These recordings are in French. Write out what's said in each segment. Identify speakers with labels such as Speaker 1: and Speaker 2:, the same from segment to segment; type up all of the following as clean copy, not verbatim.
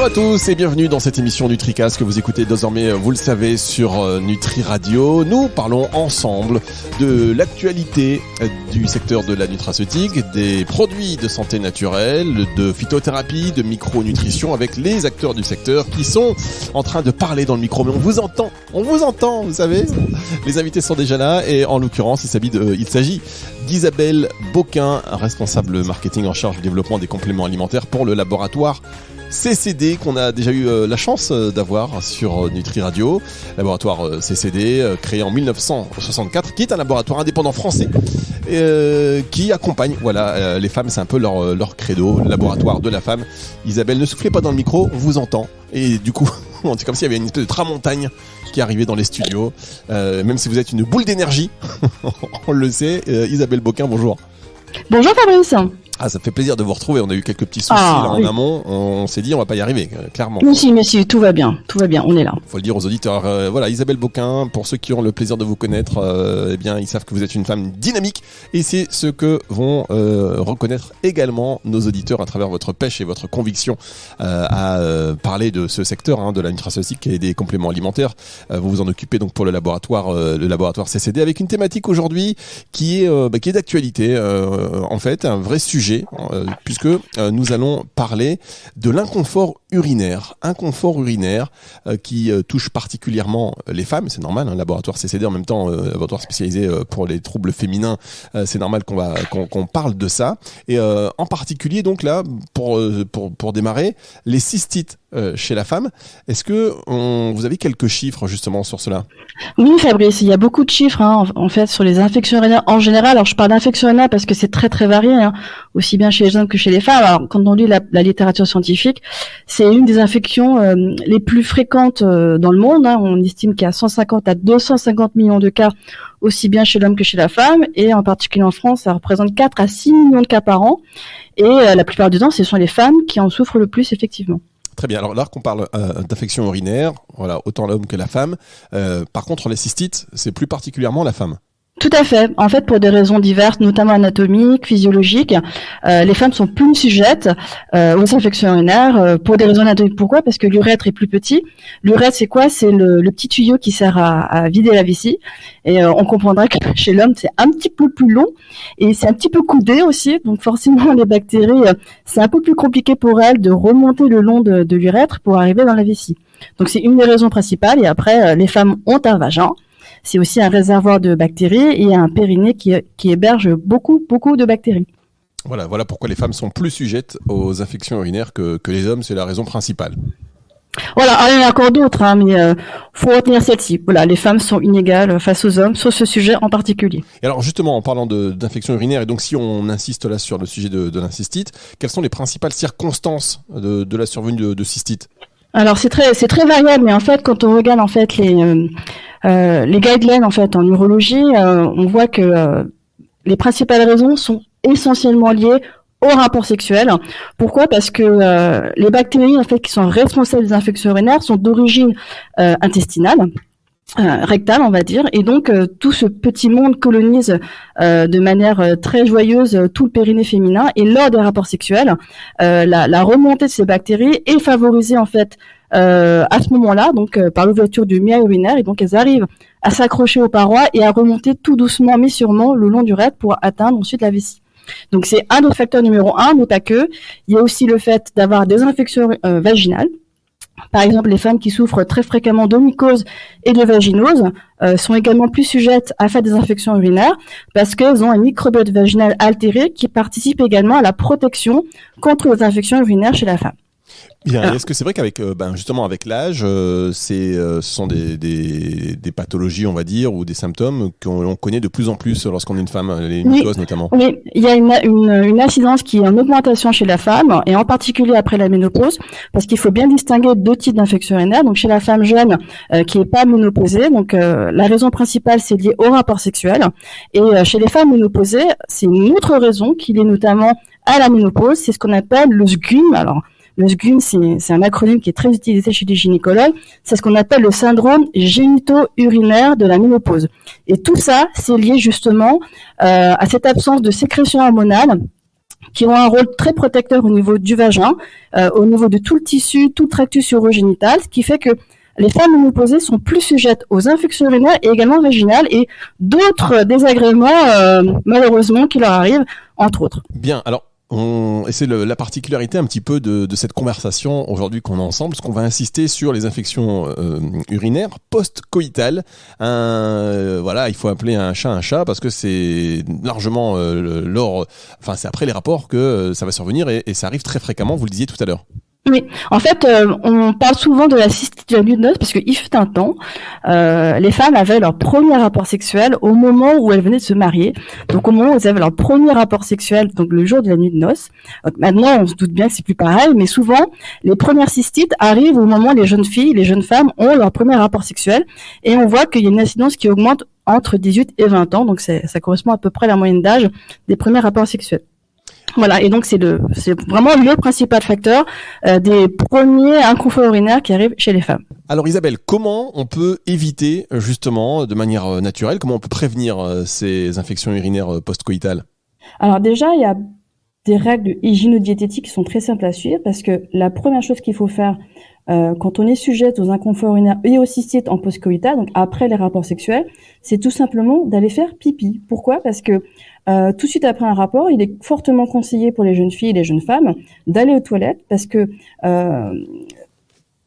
Speaker 1: Bonjour à tous et bienvenue dans cette émission NutriCast que vous écoutez désormais, vous le savez, sur Nutri Radio. Nous parlons ensemble de l'actualité du secteur de la nutraceutique, des produits de santé naturelle, de phytothérapie, de micronutrition avec les acteurs du secteur qui sont en train de parler dans le micro. Mais on vous entend, vous savez. Les invités sont déjà là et en l'occurrence, il s'agit d'Isabelle Boquin, responsable marketing en charge du développement des compléments alimentaires pour le laboratoire CCD qu'on a déjà eu la chance d'avoir sur Nutri Radio. Laboratoire CCD créé en 1964, qui est un laboratoire indépendant français qui accompagne les femmes. C'est un peu leur credo, le laboratoire de la femme. Isabelle, ne soufflez pas dans le micro, on vous entend. Et du coup, c'est comme s'il y avait une espèce de tramontagne qui arrivait dans les studios. Même si vous êtes une boule d'énergie, on le sait. Isabelle Boquin, bonjour.
Speaker 2: Bonjour Fabrice.
Speaker 1: Ah, ça fait plaisir de vous retrouver. On a eu quelques petits soucis en amont. On s'est dit on va pas y arriver, clairement.
Speaker 2: Monsieur, tout va bien, on est là.
Speaker 1: Faut le dire aux auditeurs. Isabelle Boquin, pour ceux qui ont le plaisir de vous connaître, ils savent que vous êtes une femme dynamique et c'est ce que vont reconnaître également nos auditeurs à travers votre pêche et votre conviction à parler de ce secteur de la nutraceutique et des compléments alimentaires. Vous vous en occupez donc pour le laboratoire CCD avec une thématique aujourd'hui qui est d'actualité. En fait, un vrai sujet. Puisque nous allons parler de l'inconfort urinaire. Inconfort urinaire qui touche particulièrement les femmes, c'est normal, laboratoire CCD en même temps, laboratoire spécialisé pour les troubles féminins, c'est normal qu'on parle de ça. Et en particulier donc là, pour démarrer, les cystites chez la femme. Est-ce que vous avez quelques chiffres justement sur cela?
Speaker 2: Oui Fabrice, il y a beaucoup de chiffres en fait sur les infections urinaires en général. Alors je parle d'infections urinaires parce que c'est très très varié, aussi bien chez les hommes que chez les femmes. Alors quand on lit la littérature scientifique, c'est une des infections les plus fréquentes dans le monde. On estime qu'il y a 150 à 250 millions de cas aussi bien chez l'homme que chez la femme, et en particulier en France, ça représente 4 à 6 millions de cas par an. Et la plupart du temps, ce sont les femmes qui en souffrent le plus effectivement.
Speaker 1: Très bien. Alors là qu'on parle d'infection urinaire, autant l'homme que la femme. Par contre, les cystites, c'est plus particulièrement la femme.
Speaker 2: Tout à fait. En fait, pour des raisons diverses, notamment anatomiques, physiologiques, les femmes sont plus sujettes aux infections urinaires pour des raisons anatomiques. Pourquoi ? Parce que l'urètre est plus petit. L'urètre, c'est quoi ? C'est le petit tuyau qui sert à vider la vessie. Et on comprendra que chez l'homme, c'est un petit peu plus long et c'est un petit peu coudé aussi. Donc forcément, les bactéries, c'est un peu plus compliqué pour elles de remonter le long de l'urètre pour arriver dans la vessie. Donc c'est une des raisons principales. Et après, les femmes ont un vagin. C'est aussi un réservoir de bactéries et un périnée qui héberge beaucoup de bactéries.
Speaker 1: Voilà pourquoi les femmes sont plus sujettes aux infections urinaires que les hommes, c'est la raison principale.
Speaker 2: Voilà, il y en a encore d'autres, mais faut retenir celle-ci. Voilà, les femmes sont inégales face aux hommes sur ce sujet en particulier.
Speaker 1: Et alors justement, en parlant d'infections urinaires, et donc si on insiste là sur le sujet de la cystite, quelles sont les principales circonstances de la survenue de cystite ?
Speaker 2: Alors c'est très variable, mais en fait quand on regarde en fait les guidelines en fait en urologie, on voit que les principales raisons sont essentiellement liées au rapport sexuel. Pourquoi ? Parce que les bactéries en fait qui sont responsables des infections urinaires sont d'origine intestinale. Rectale, on va dire, et donc tout ce petit monde colonise de manière très joyeuse tout le périnée féminin, et lors des rapports sexuels, la remontée de ces bactéries est favorisée en fait à ce moment-là, donc par l'ouverture du miel urinaire, et donc elles arrivent à s'accrocher aux parois et à remonter tout doucement mais sûrement le long du rectum pour atteindre ensuite la vessie. Donc c'est un des facteurs numéro 1, mais pas que. Il y a aussi le fait d'avoir des infections vaginales. Par exemple, les femmes qui souffrent très fréquemment de mycose et de vaginose sont également plus sujettes à faire des infections urinaires parce qu'elles ont un microbiote vaginal altéré qui participe également à la protection contre les infections urinaires chez la femme.
Speaker 1: Bien. Est-ce que c'est vrai qu'avec justement avec l'âge, ce sont des pathologies, on va dire, ou des symptômes qu'on connaît de plus en plus lorsqu'on est une femme, les mycoses notamment.
Speaker 2: Oui, il y a une incidence qui est en augmentation chez la femme, et en particulier après la ménopause, parce qu'il faut bien distinguer deux types d'infections urinaires. Donc chez la femme jeune qui est pas ménopausée, donc la raison principale c'est lié au rapport sexuel, et chez les femmes ménopausées, c'est une autre raison qui est liée notamment à la ménopause, c'est ce qu'on appelle le SGUM. Alors le SGUM, c'est un acronyme qui est très utilisé chez les gynécologues. C'est ce qu'on appelle le syndrome génito-urinaire de la ménopause. Et tout ça, c'est lié justement à cette absence de sécrétion hormonale qui ont un rôle très protecteur au niveau du vagin, au niveau de tout le tissu, tout le tractus urogénital, ce qui fait que les femmes ménopausées sont plus sujettes aux infections urinaires et également vaginales et d'autres désagréments, malheureusement, qui leur arrivent, entre autres.
Speaker 1: Bien, alors, et c'est la particularité un petit peu de cette conversation aujourd'hui qu'on a ensemble, parce qu'on va insister sur les infections urinaires post-coïtales. Voilà, il faut appeler un chat parce que c'est largement c'est après les rapports que ça va survenir et ça arrive très fréquemment, vous le disiez tout à l'heure.
Speaker 2: Oui, en fait, on parle souvent de la cystite de la nuit de noces parce qu'il fut un temps, les femmes avaient leur premier rapport sexuel au moment où elles venaient de se marier. Donc au moment où elles avaient leur premier rapport sexuel, donc le jour de la nuit de noces. Donc, maintenant, on se doute bien que c'est plus pareil, mais souvent, les premières cystites arrivent au moment où les jeunes filles, les jeunes femmes ont leur premier rapport sexuel. Et on voit qu'il y a une incidence qui augmente entre 18 et 20 ans. Donc ça correspond à peu près à la moyenne d'âge des premiers rapports sexuels. Voilà, et donc c'est vraiment le principal facteur des premiers inconforts urinaires qui arrivent chez les femmes.
Speaker 1: Alors Isabelle, comment on peut éviter justement de manière naturelle, comment on peut prévenir ces infections urinaires post-coïtales ?
Speaker 2: Alors déjà, il y a des règles hygiéno-diététiques qui sont très simples à suivre parce que la première chose qu'il faut faire quand on est sujette aux inconforts urinaires et aux cystites en post-coïtal, donc après les rapports sexuels, c'est tout simplement d'aller faire pipi. Pourquoi ? Parce que tout de suite après un rapport, il est fortement conseillé pour les jeunes filles et les jeunes femmes d'aller aux toilettes parce que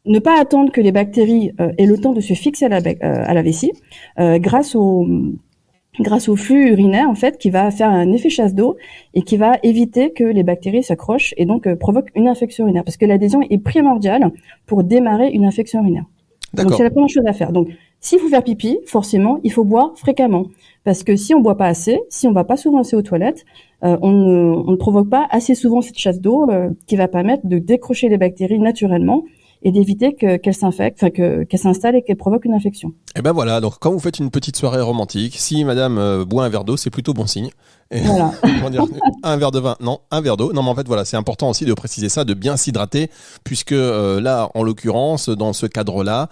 Speaker 2: ne pas attendre que les bactéries aient le temps de se fixer à la vessie grâce au flux urinaire, en fait, qui va faire un effet chasse d'eau et qui va éviter que les bactéries s'accrochent et donc provoquent une infection urinaire. Parce que l'adhésion est primordiale pour démarrer une infection urinaire.
Speaker 1: D'accord.
Speaker 2: Donc, c'est la première chose à faire. Donc, s'il faut faire pipi, forcément, il faut boire fréquemment. Parce que si on boit pas assez, si on va pas souvent assez aux toilettes, on ne provoque pas assez souvent cette chasse d'eau qui va permettre de décrocher les bactéries naturellement et d'éviter qu'elles s'infectent, qu'elles s'installent et qu'elles provoquent une infection.
Speaker 1: Et ben voilà, donc quand vous faites une petite soirée romantique, si madame boit un verre d'eau, c'est plutôt bon signe. Et
Speaker 2: voilà.
Speaker 1: Comment dire, un verre de vin, non, un verre d'eau. Non, mais en fait, voilà, c'est important aussi de préciser ça, de bien s'hydrater, puisque là, en l'occurrence, dans ce cadre-là,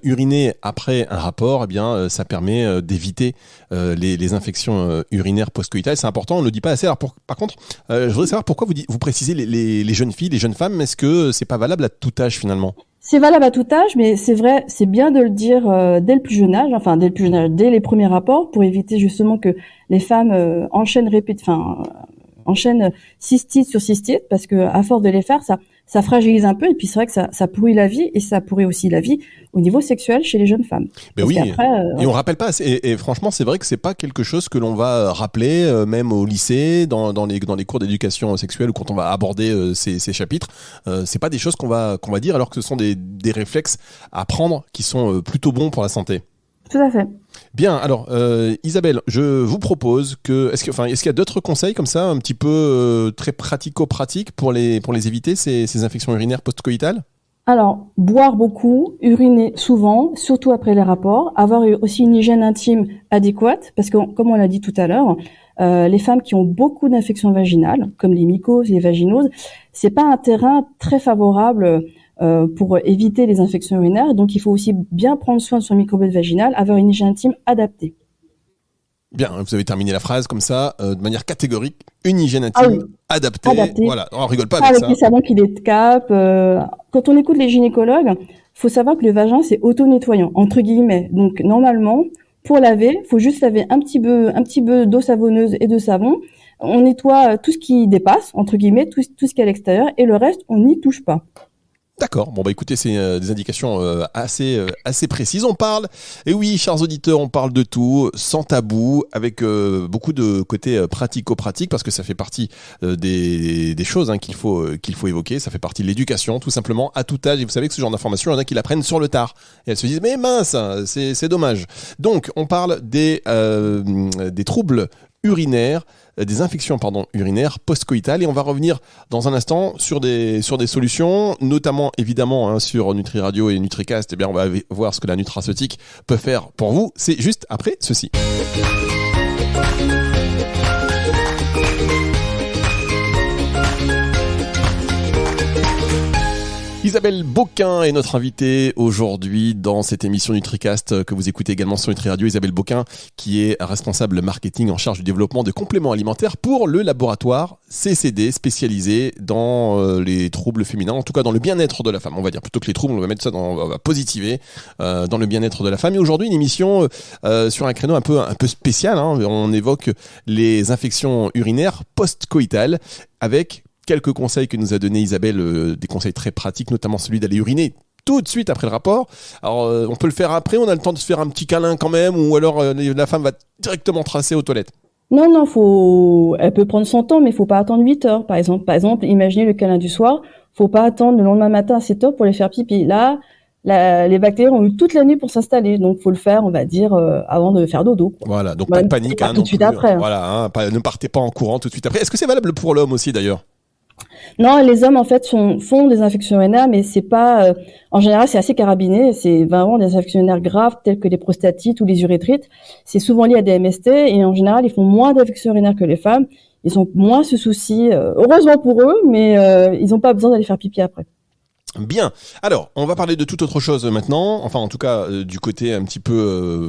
Speaker 1: uriner après un rapport, eh bien, ça permet d'éviter les infections urinaires post-coïtales. C'est important, on ne le dit pas assez. Alors, par contre, je voudrais savoir pourquoi vous précisez les jeunes filles, les jeunes femmes. Est-ce que c'est pas valable à tout âge finalement ?
Speaker 2: C'est valable à tout âge, mais c'est vrai, c'est bien de le dire dès le plus jeune âge, dès les premiers rapports, pour éviter justement que les femmes enchaînent cystite sur cystite, parce que à force de les faire, ça fragilise un peu, et puis c'est vrai que ça pourrit la vie, et ça pourrit aussi la vie au niveau sexuel chez les jeunes femmes.
Speaker 1: Ben oui, et on rappelle pas, et franchement, c'est vrai que c'est pas quelque chose que l'on va rappeler, même au lycée, dans les cours d'éducation sexuelle, ou quand on va aborder ces chapitres, c'est pas des choses qu'on va dire, alors que ce sont des réflexes à prendre qui sont plutôt bons pour la santé.
Speaker 2: Tout à fait.
Speaker 1: Bien, alors Isabelle, je vous propose est-ce qu'il y a d'autres conseils comme ça, un petit peu très pratico-pratiques pour les éviter, ces infections urinaires post-coïtales ?
Speaker 2: Alors, boire beaucoup, uriner souvent, surtout après les rapports, avoir aussi une hygiène intime adéquate, parce que comme on l'a dit tout à l'heure, les femmes qui ont beaucoup d'infections vaginales, comme les mycoses, les vaginoses, c'est pas un terrain très favorable pour éviter les infections urinaires. Donc, il faut aussi bien prendre soin de son microbiote vaginal, avoir une hygiène intime adaptée.
Speaker 1: Bien, vous avez terminé la phrase comme ça, de manière catégorique, une hygiène intime adaptée. Voilà, on rigole pas avec ça.
Speaker 2: Avec les savons qui décapent. Quand on écoute les gynécologues, faut savoir que le vagin, c'est auto-nettoyant, entre guillemets. Donc, normalement, pour laver, faut juste laver un petit peu d'eau savonneuse et de savon. On nettoie tout ce qui dépasse, entre guillemets, tout ce qui est à l'extérieur, et le reste, on n'y touche pas.
Speaker 1: D'accord. Bon, écoutez, c'est des indications assez précises. On parle, et oui, chers auditeurs, on parle de tout, sans tabou, avec beaucoup de côté pratico-pratique, parce que ça fait partie des choses qu'il faut évoquer. Ça fait partie de l'éducation, tout simplement, à tout âge. Et vous savez que ce genre d'informations, il y en a qui l'apprennent sur le tard. Et elles se disent, mais mince, c'est dommage. Donc, on parle des troubles urinaires, des infections urinaires post-coïtales, et on va revenir dans un instant sur des solutions, notamment évidemment sur Nutri Radio et NutriCast. Eh bien, on va voir ce que la nutraceutique peut faire pour vous. C'est juste après ceci. Isabelle Boquin est notre invitée aujourd'hui dans cette émission NutriCast que vous écoutez également sur Nutri Radio. Isabelle Boquin qui est responsable marketing en charge du développement de compléments alimentaires pour le laboratoire CCD spécialisé dans les troubles féminins, en tout cas dans le bien-être de la femme. On va dire plutôt que les troubles, on va mettre ça on va positiver dans le bien-être de la femme. Et aujourd'hui une émission sur un créneau un peu spécial. On évoque les infections urinaires post-coïtales avec quelques conseils que nous a donné Isabelle, des conseils très pratiques, notamment celui d'aller uriner tout de suite après le rapport. Alors, on peut le faire après, on a le temps de se faire un petit câlin quand même, ou alors la femme va directement tracer aux toilettes.
Speaker 2: Non, elle peut prendre son temps, mais il faut pas attendre 8 heures, par exemple. Par exemple, imaginez le câlin du soir, faut pas attendre le lendemain matin à 7 heures pour les faire pipi. Là, les bactéries ont eu toute la nuit pour s'installer, donc faut le faire, on va dire, avant de faire dodo.
Speaker 1: Voilà, donc pas de panique.
Speaker 2: Pas tout de suite après.
Speaker 1: Voilà, ne partez pas en courant tout de suite après. Est-ce que c'est valable pour l'homme aussi d'ailleurs ?
Speaker 2: Non, les hommes en fait font des infections urinaires, mais c'est pas. En général, c'est assez carabiné. C'est vraiment des infections urinaires graves telles que les prostatites ou les urétrites. C'est souvent lié à des MST et en général, ils font moins d'infections urinaires que les femmes. Ils ont moins ce souci. Heureusement pour eux, mais ils n'ont pas besoin d'aller faire pipi après.
Speaker 1: Bien. Alors, on va parler de toute autre chose maintenant. Enfin, en tout cas, du côté un petit peu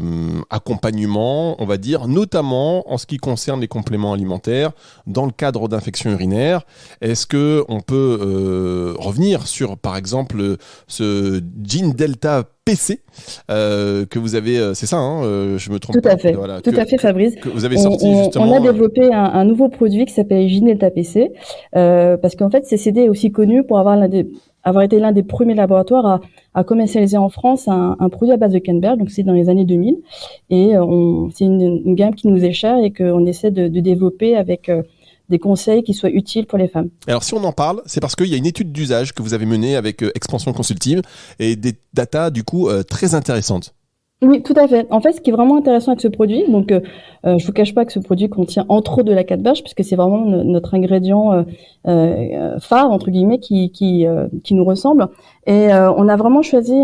Speaker 1: accompagnement, on va dire, notamment en ce qui concerne les compléments alimentaires dans le cadre d'infections urinaires. Est-ce que on peut revenir sur, par exemple, ce Gene Delta PC que vous avez, c'est ça, je me trompe
Speaker 2: pas.
Speaker 1: Tout
Speaker 2: à fait, voilà, tout à fait, Fabrice.
Speaker 1: Que vous avez sorti justement.
Speaker 2: On a développé un nouveau produit qui s'appelle Gene Delta PC parce qu'en fait, CCD est aussi connu pour avoir été l'un des premiers laboratoires à commercialiser en France un produit à base de Canberge, donc c'est dans les années 2000, et c'est une gamme qui nous est chère et qu'on essaie de développer avec des conseils qui soient utiles pour les femmes.
Speaker 1: Alors si on en parle, c'est parce qu'il y a une étude d'usage que vous avez menée avec Expansion Consultive et des datas du coup très intéressantes.
Speaker 2: Oui, tout à fait. En fait, ce qui est vraiment intéressant avec ce produit, donc je vous cache pas que ce produit contient entre autres de la Canberge, puisque c'est vraiment notre ingrédient phare entre guillemets qui nous ressemble. Et on a vraiment choisi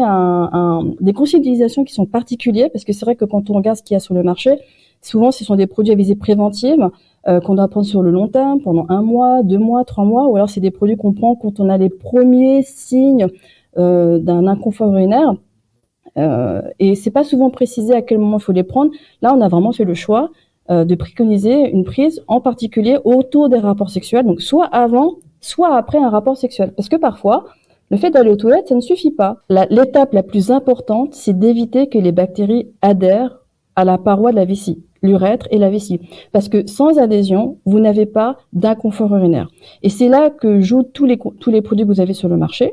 Speaker 2: des conseils d'utilisation qui sont particuliers, parce que c'est vrai que quand on regarde ce qu'il y a sur le marché, souvent ce sont des produits à visée préventive qu'on doit prendre sur le long terme, pendant 1 mois, 2 mois, 3 mois, ou alors c'est des produits qu'on prend quand on a les premiers signes d'un inconfort urinaire. Et c'est pas souvent précisé à quel moment il faut les prendre. Là, on a vraiment fait le choix de préconiser une prise en particulier autour des rapports sexuels, donc soit avant, soit après un rapport sexuel. Parce que parfois, le fait d'aller aux toilettes, ça ne suffit pas. L'étape la plus importante, c'est d'éviter que les bactéries adhèrent à la paroi de la vessie, l'urètre et la vessie. Parce que sans adhésion, vous n'avez pas d'inconfort urinaire. Et c'est là que jouent tous les produits que vous avez sur le marché.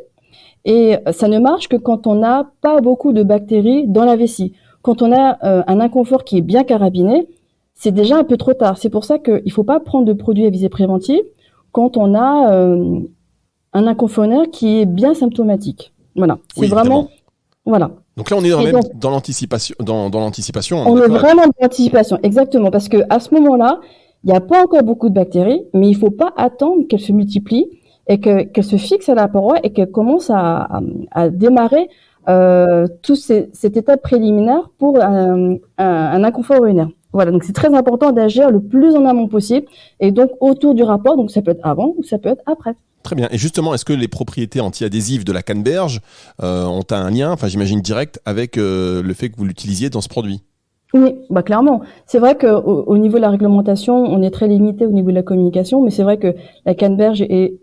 Speaker 2: Et ça ne marche que quand on n'a pas beaucoup de bactéries dans la vessie. Quand on a un inconfort qui est bien carabiné, c'est déjà un peu trop tard. C'est pour ça qu'il ne faut pas prendre de produits à visée préventive quand on a un inconfort urinaire qui est bien symptomatique. Voilà. C'est oui, vraiment... Évidemment. Voilà.
Speaker 1: Donc là, on est dans l'anticipation. Dans l'anticipation.
Speaker 2: On est vraiment dans l'anticipation, exactement. Parce que à ce moment-là, il n'y a pas encore beaucoup de bactéries, mais il ne faut pas attendre qu'elles se multiplient et qu'elle se fixe à la paroi et qu'elle commence à démarrer toute cette étape préliminaire pour un inconfort urinaire. Voilà, donc c'est très important d'agir le plus en amont possible et donc autour du rapport, donc ça peut être avant ou ça peut être après.
Speaker 1: Très bien. Et justement, est-ce que les propriétés anti-adhésives de la Canberge ont un lien, enfin j'imagine direct, avec le fait que vous l'utilisiez dans ce produit ?
Speaker 2: Oui, bah clairement. C'est vrai qu'au niveau de la réglementation, on est très limité au niveau de la communication, mais c'est vrai que la Canberge est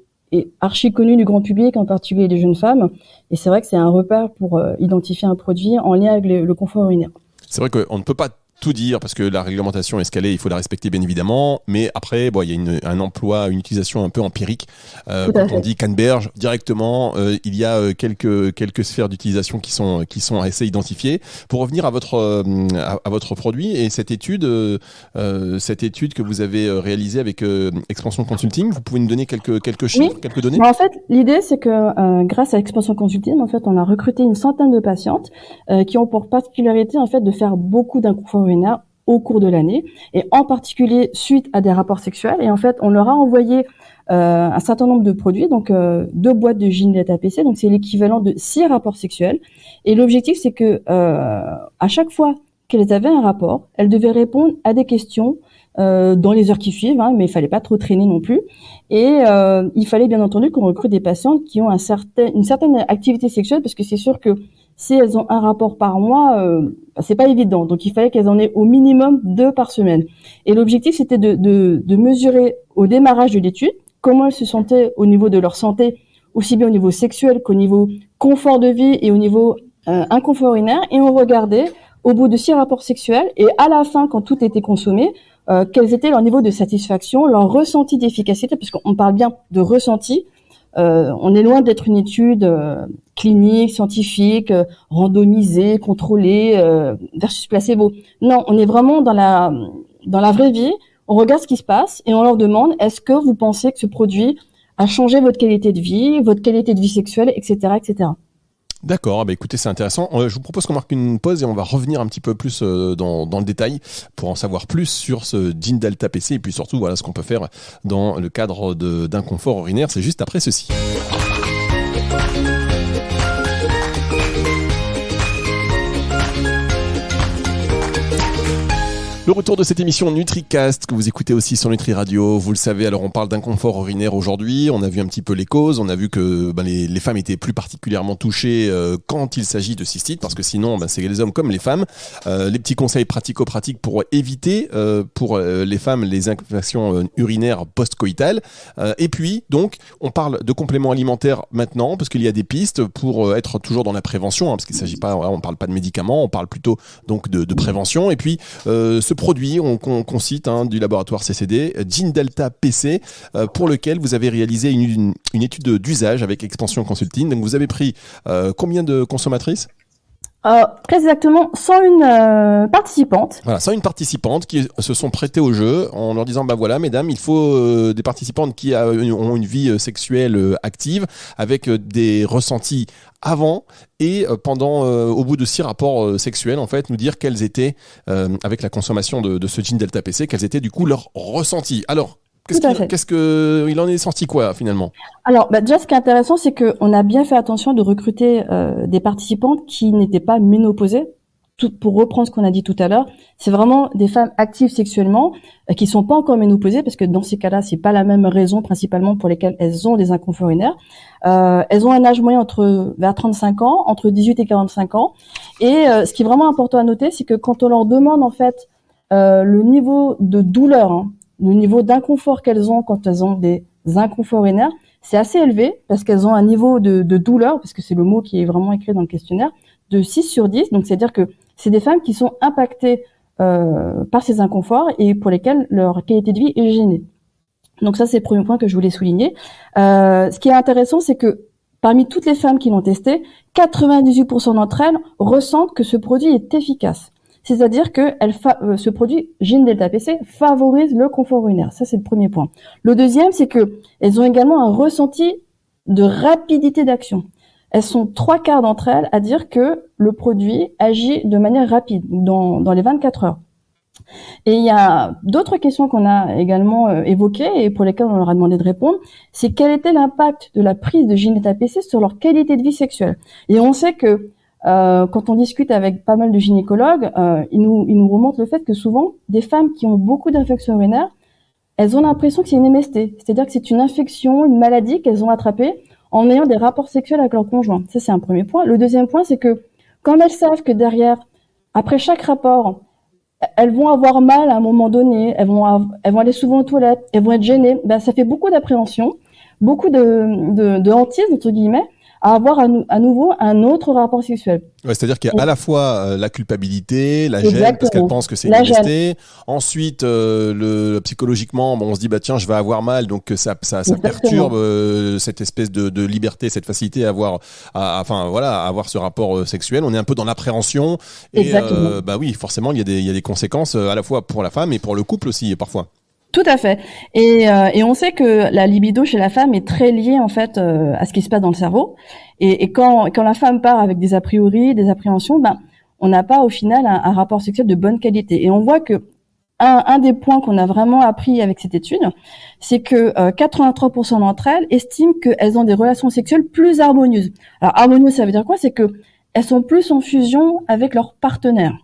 Speaker 2: archi connu du grand public, en particulier des jeunes femmes. Et c'est vrai que c'est un repère pour identifier un produit en lien avec le confort urinaire.
Speaker 1: C'est vrai qu'on ne peut pas tout dire parce que la réglementation est escalée, il faut la respecter bien évidemment, mais après bon, il y a un emploi, une utilisation un peu empirique. Quand on dit Canberge directement, il y a quelques sphères d'utilisation qui sont assez identifiées. Pour revenir à votre produit et cette étude que vous avez réalisée avec Expansion Consulting, vous pouvez nous donner quelques chiffres, oui. Quelques données?
Speaker 2: En fait, l'idée c'est que grâce à Expansion Consulting, en fait, on a recruté une centaine de patientes qui ont pour particularité en fait de faire beaucoup d'inconfort urinaire au cours de l'année et en particulier suite à des rapports sexuels. Et en fait, on leur a envoyé un certain nombre de produits, donc 2 boîtes de Gene Delta PC, donc c'est l'équivalent de 6 rapports sexuels. Et l'objectif, c'est que à chaque fois qu'elles avaient un rapport. Elles devaient répondre à des questions dans les heures qui suivent, mais il fallait pas trop traîner non plus. Et il fallait bien entendu qu'on recrute des patientes qui ont une certaine activité sexuelle, parce que c'est sûr que si elles ont un rapport par mois, c'est pas évident. Donc il fallait qu'elles en aient au minimum 2 par semaine. Et l'objectif, c'était de mesurer au démarrage de l'étude comment elles se sentaient au niveau de leur santé, aussi bien au niveau sexuel qu'au niveau confort de vie et au niveau inconfort urinaire. Et on regardait au bout de 6 rapports sexuels et à la fin, quand tout était consommé, quels étaient leurs niveaux de satisfaction, leur ressenti d'efficacité, puisqu'on parle bien de ressenti. On est loin d'être une étude clinique, scientifique, randomisée, contrôlée, versus placebo. Non, on est vraiment dans la vraie vie. On regarde ce qui se passe et on leur demande, est-ce que vous pensez que ce produit a changé votre qualité de vie sexuelle, etc., etc.
Speaker 1: D'accord, écoutez, c'est intéressant. Je vous propose qu'on marque une pause et on va revenir un petit peu plus dans le détail pour en savoir plus sur ce Gene Delta PC et puis surtout voilà ce qu'on peut faire dans le cadre d'inconfort urinaire. C'est juste après ceci. Le retour de cette émission NutriCast que vous écoutez aussi sur Nutri Radio. Vous le savez, alors on parle d'inconfort urinaire aujourd'hui. On a vu un petit peu les causes. On a vu que les femmes étaient plus particulièrement touchées quand il s'agit de cystite, parce que sinon c'est les hommes comme les femmes. Les petits conseils pratico-pratiques pour éviter pour les femmes les infections urinaires post-coïtales. Et puis donc on parle de compléments alimentaires maintenant parce qu'il y a des pistes pour être toujours dans la prévention, parce qu'il s'agit pas, on parle pas de médicaments, on parle plutôt donc de prévention. Et puis ce produit qu'on cite du laboratoire CCD, Gene Delta PC, pour lequel vous avez réalisé une étude d'usage avec Expansion Consulting. Donc vous avez pris combien de consommatrices ?
Speaker 2: Très exactement 101 participantes.
Speaker 1: Voilà, 101 participantes qui se sont prêtées au jeu en leur disant voilà mesdames, il faut des participantes qui ont une vie sexuelle active avec des ressentis avant et pendant au bout de 6 rapports sexuels en fait nous dire quels étaient avec la consommation de ce Gene Delta PC, quels étaient du coup leurs ressentis. Alors qu'est-ce que il en est sorti quoi finalement ?
Speaker 2: Alors déjà ce qui est intéressant c'est que on a bien fait attention de recruter des participantes qui n'étaient pas ménopausées. Pour reprendre ce qu'on a dit tout à l'heure, c'est vraiment des femmes actives sexuellement qui sont pas encore ménopausées, parce que dans ces cas-là, c'est pas la même raison principalement pour lesquelles elles ont des inconforts urinaires. Elles ont un âge moyen vers 35 ans, entre 18 et 45 ans. Et ce qui est vraiment important à noter, c'est que quand on leur demande en fait le niveau de douleur, le niveau d'inconfort qu'elles ont quand elles ont des inconforts urinaires, c'est assez élevé parce qu'elles ont un niveau de douleur, parce que c'est le mot qui est vraiment écrit dans le questionnaire, de 6 sur 10. Donc c'est-à-dire que c'est des femmes qui sont impactées par ces inconforts et pour lesquelles leur qualité de vie est gênée. Donc ça, c'est le premier point que je voulais souligner. Ce qui est intéressant, c'est que parmi toutes les femmes qui l'ont testé, 98% d'entre elles ressentent que ce produit est efficace. C'est-à-dire que ce produit Gene Delta PC favorise le confort urinaire. Ça, c'est le premier point. Le deuxième, c'est que elles ont également un ressenti de rapidité d'action. Elles sont 3/4 d'entre elles à dire que le produit agit de manière rapide, dans les 24 heures. Et il y a d'autres questions qu'on a également évoquées et pour lesquelles on leur a demandé de répondre, c'est quel était l'impact de la prise de Gene Delta PC sur leur qualité de vie sexuelle. Et on sait que quand on discute avec pas mal de gynécologues, ils nous remontent le fait que souvent, des femmes qui ont beaucoup d'infections urinaires, elles ont l'impression que c'est une MST, c'est-à-dire que c'est une infection, une maladie qu'elles ont attrapée en ayant des rapports sexuels avec leur conjoint. Ça, c'est un premier point. Le deuxième point, c'est que comme elles savent que derrière, après chaque rapport, elles vont avoir mal à un moment donné, elles vont aller souvent aux toilettes, elles vont être gênées, ça fait beaucoup d'appréhension, beaucoup de hantise, entre guillemets, à avoir à nouveau un autre rapport sexuel.
Speaker 1: Ouais, c'est-à-dire qu'il y a à la fois la culpabilité, la gêne, parce qu'elle pense que c'est une MST. Ensuite, psychologiquement, on se dit tiens, je vais avoir mal, donc ça perturbe cette espèce de liberté, cette facilité à avoir ce rapport sexuel. On est un peu dans l'appréhension. Et oui, forcément, il y a des conséquences à la fois pour la femme et pour le couple aussi parfois.
Speaker 2: Tout à fait. Et on sait que la libido chez la femme est très liée en fait à ce qui se passe dans le cerveau. Et quand la femme part avec des a priori, des appréhensions, on n'a pas au final un rapport sexuel de bonne qualité. Et on voit que un des points qu'on a vraiment appris avec cette étude, c'est que 83% d'entre elles estiment qu'elles ont des relations sexuelles plus harmonieuses. Alors harmonieuses, ça veut dire quoi ? C'est que elles sont plus en fusion avec leur partenaire.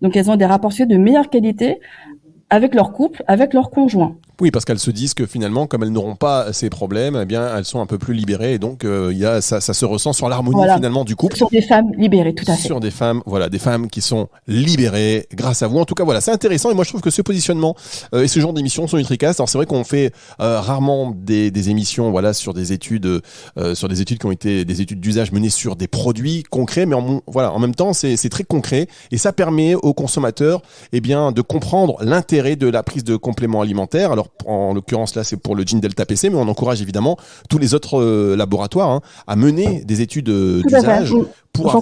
Speaker 2: Donc elles ont des rapports sexuels de meilleure qualité avec leur couple, avec leur conjoint.
Speaker 1: Oui, parce qu'elles se disent que finalement, comme elles n'auront pas ces problèmes, eh bien, elles sont un peu plus libérées. Et donc, ça se ressent sur l'harmonie finalement du couple.
Speaker 2: Sur des femmes libérées, tout à fait.
Speaker 1: Sur des femmes, des femmes qui sont libérées grâce à vous. En tout cas, c'est intéressant. Et moi, je trouve que ce positionnement et ce genre d'émissions sont Nutricast. Alors, c'est vrai qu'on fait rarement des émissions, sur des études, qui ont été des études d'usage menées sur des produits concrets. Mais en même temps, c'est très concret et ça permet aux consommateurs, de comprendre l'intérêt de la prise de compléments alimentaires. Alors, en l'occurrence, là, c'est pour le Gene Delta PC, mais on encourage évidemment tous les autres laboratoires à mener des études d'usage pour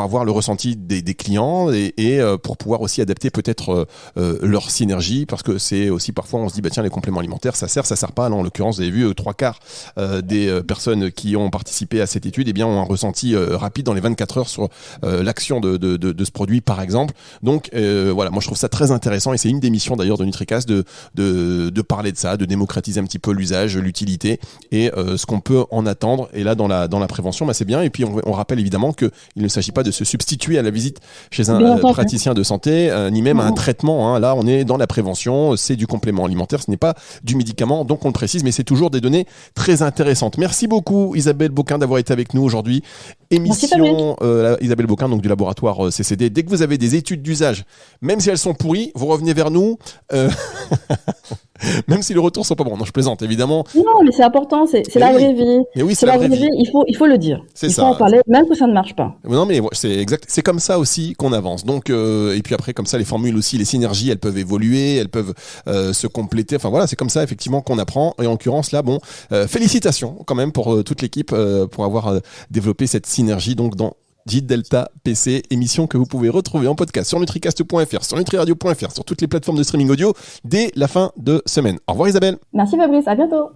Speaker 1: avoir le ressenti des clients et pour pouvoir aussi adapter peut-être leur synergie, parce que c'est aussi parfois on se dit les compléments alimentaires ça sert pas. Là, en l'occurrence, vous avez vu 3/4 des personnes qui ont participé à cette étude ont un ressenti rapide dans les 24 heures sur l'action de ce produit par exemple. Donc moi je trouve ça très intéressant et c'est une des missions d'ailleurs de Nutricast de parler de ça, de démocratiser un petit peu l'usage, l'utilité et ce qu'on peut en attendre. Et là dans la prévention, c'est bien. Et puis on rappelle évidemment qu'il ne s'agit pas de se substituer à la visite chez un praticien de santé, ni même à un traitement. Là, on est dans la prévention, c'est du complément alimentaire, ce n'est pas du médicament, donc on le précise, mais c'est toujours des données très intéressantes. Merci beaucoup Isabelle Beauquin d'avoir été avec nous aujourd'hui. Émission Isabelle Beauquin, donc du laboratoire CCD. Dès que vous avez des études d'usage, même si elles sont pourries, vous revenez vers nous. Même si les retours sont pas bons. Non, je plaisante, évidemment.
Speaker 2: Non, mais c'est important, c'est la vraie vie.
Speaker 1: Mais oui, c'est la vraie vie.
Speaker 2: Il faut le dire. Il faut en parler, même que ça ne marche pas.
Speaker 1: Non, mais c'est exact. C'est comme ça aussi qu'on avance. Donc, et puis après, comme ça, les formules aussi, les synergies, elles peuvent évoluer, elles peuvent se compléter. Enfin voilà, c'est comme ça effectivement qu'on apprend. Et en l'occurrence là, félicitations quand même pour toute l'équipe pour avoir développé cette synergie. Donc dans Gene Delta PC, émission que vous pouvez retrouver en podcast sur nutricast.fr, sur nutriradio.fr, sur toutes les plateformes de streaming audio dès la fin de semaine. Au revoir Isabelle.
Speaker 2: Merci Fabrice, à bientôt.